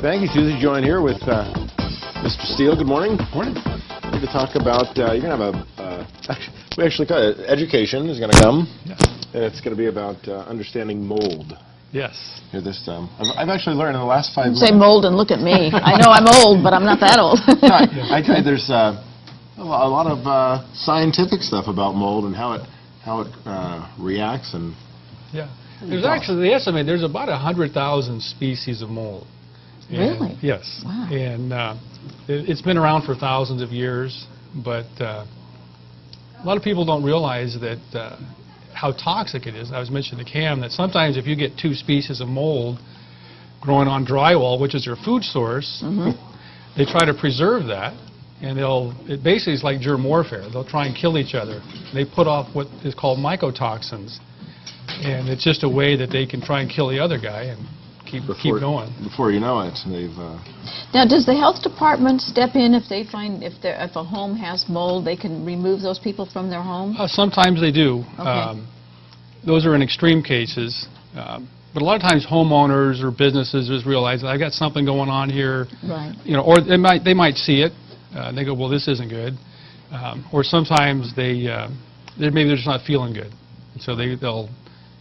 Thank you, Susie. Join here with Mr. Steele. Good morning. Morning. We're going to talk about, you're going to have we actually got education is going to come. Yes. And it's going to be about understanding mold. Yes. Here this, I've actually learned in the last 5 minutes. Say mold and look at me. I know I'm old, but I'm not that old. There's a lot of scientific stuff about mold and how it reacts and. Yeah. There's actually, they estimate there's about 100,000 species of mold. Really? Yes. Wow. And it's been around for thousands of years, but a lot of people don't realize that how toxic it is. I was mentioning to Cam that sometimes if you get 2 species of mold growing on drywall, which is their food source, they try to preserve that, and it basically is like germ warfare. They'll try and kill each other. They put off what is called mycotoxins, and it's just a way that they can try and kill the other guy and keep going. Before you know it, they've. Now, does the health department step in if they find if a home has mold, they can remove those people from their home? Sometimes they do. Okay. Those are in extreme cases. But a lot of times homeowners or businesses just realize I've got something going on here. Right. You know, or they might see it. They go, well, this isn't good. Or sometimes maybe they're just not feeling good. So they'll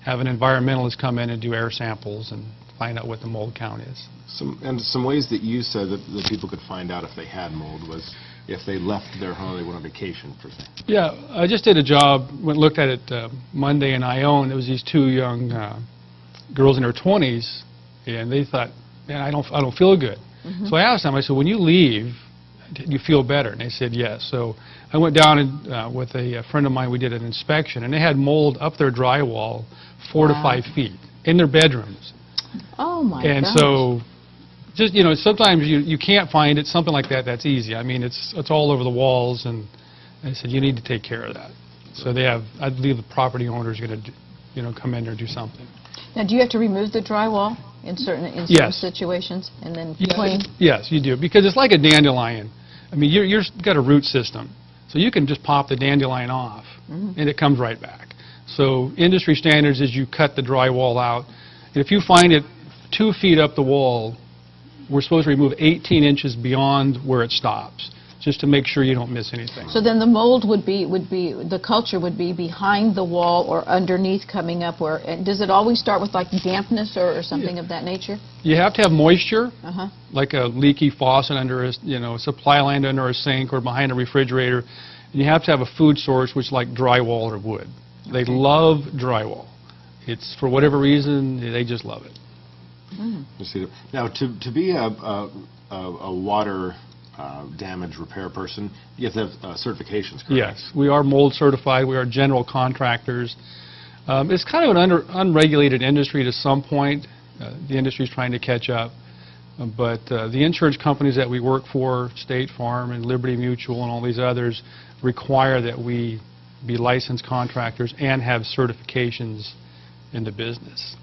have an environmentalist come in and do air samples and find out what the mold count is. Some ways that you said that people could find out if they had mold was if they left their home, they went on vacation, per se. Yeah, I just did a job, looked at it Monday in Ione. There was these 2 young girls in their 20s, and they thought, man, I don't feel good. So I asked them, I said, when you leave, do you feel better? And they said yes. So I went down and with a friend of mine, we did an inspection, and they had mold up their drywall 4 to 5 feet in their bedrooms. Oh my And gosh. so, just sometimes you can't find it. Something like that's easy. I mean, it's all over the walls, and I said you need to take care of that. So I believe the property owner is going to come in there and do something. Now, do you have to remove the drywall in certain situations and then clean? Yes, you do, because it's like a dandelion. I mean, you've got a root system, so you can just pop the dandelion off, and it comes right back. So industry standards is you cut the drywall out. And if you find it 2 feet up the wall, we're supposed to remove 18 inches beyond where it stops, just to make sure you don't miss anything. So then the mold the culture would be behind the wall or underneath coming up where, and does it always start with like dampness or something of that nature? You have to have moisture, like a leaky faucet under a supply line under a sink or behind a refrigerator. And you have to have a food source, which is like drywall or wood. They love drywall. It's, for whatever reason, they just love it. Now, to be a water damage repair person, you have to have certifications, correct? Yes, we are mold certified. We are general contractors. It's kind of an unregulated industry to some point. The industry is trying to catch up. But the insurance companies that we work for, State Farm and Liberty Mutual and all these others, require that we be licensed contractors and have certifications in the business.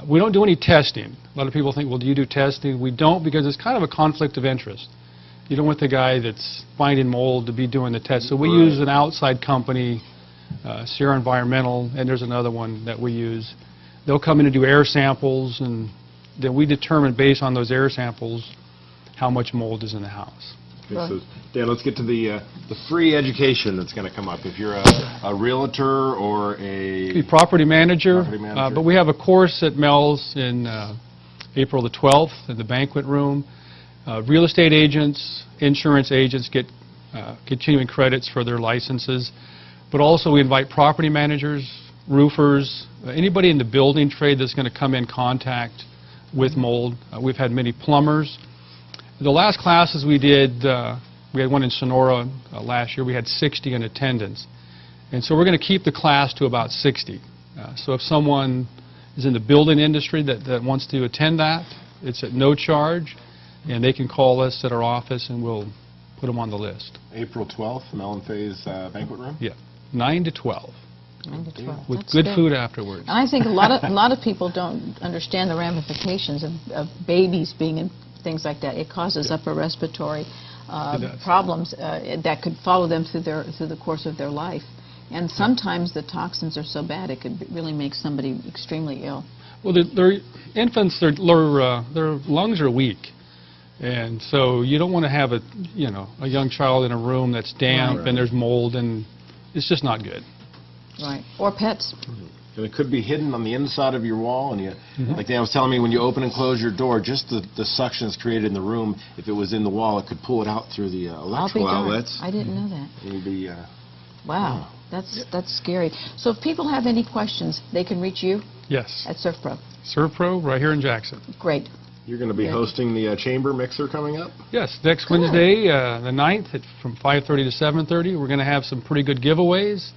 We don't do any testing. A lot of people think, well, do you do testing? We don't, because it's kind of a conflict of interest. You don't want the guy that's finding mold to be doing the test. So we use an outside company, Sierra Environmental, and there's another one that we use. They'll come in and do air samples, and then we determine based on those air samples how much mold is in the house. Okay, so Dan, let's get to the free education that's going to come up. If you're a realtor or a property manager, but we have a course at Mel's in April the 12th in the banquet room. Real estate agents, insurance agents get continuing credits for their licenses, but also we invite property managers, roofers, anybody in the building trade that's going to come in contact with mold. We've had many plumbers. The last classes we did, we had one in Sonora last year. We had 60 in attendance. And so we're going to keep the class to about 60. So if someone is in the building industry that wants to attend that, it's at no charge, and they can call us at our office and we'll put them on the list. April 12th, Mel and Faye's banquet room? Yeah, 9 to 12. 9 to 12. With good food afterwards. And I think a lot of people don't understand the ramifications of babies being in things like that. It causes upper respiratory problems that could follow them through the course of their life. And sometimes the toxins are so bad it could really make somebody extremely ill. Well, they're infants, their lungs are weak. And so you don't want to have a young child in a room that's damp Right. and there's mold, and it's just not good. Right. Or pets. And it could be hidden on the inside of your wall, and Mm-hmm. like Dan was telling me, when you open and close your door, just the suction that's created in the room, if it was in the wall, it could pull it out through the I'll be electrical darned. outlets. I didn't know that. It would be, Wow. That's scary. So if people have any questions, they can reach you Yes. at SERVPRO. SERVPRO, right here in Jackson. Great. you're going to be Good. hosting the chamber mixer coming up? Yes, next Good. Wednesday, the 9th, from 5:30 to 7:30. We're going to have some pretty good giveaways.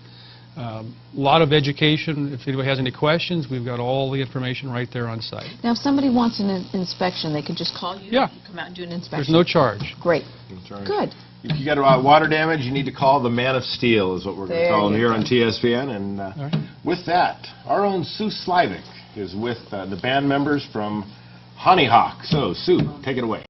A lot of education. If anybody has any questions, we've got all the information right there on site. Now, if somebody wants an inspection, they can just call you? Yeah. You come out and do an inspection? There's no charge. Great. That's right. Good. If you got water damage, you need to call the Man of Steel, is what we're going to There call him you here go. on TSPN. And right. with that, our own Sue Slivick is with the band members from Honeyhawk. So, Sue, take it away.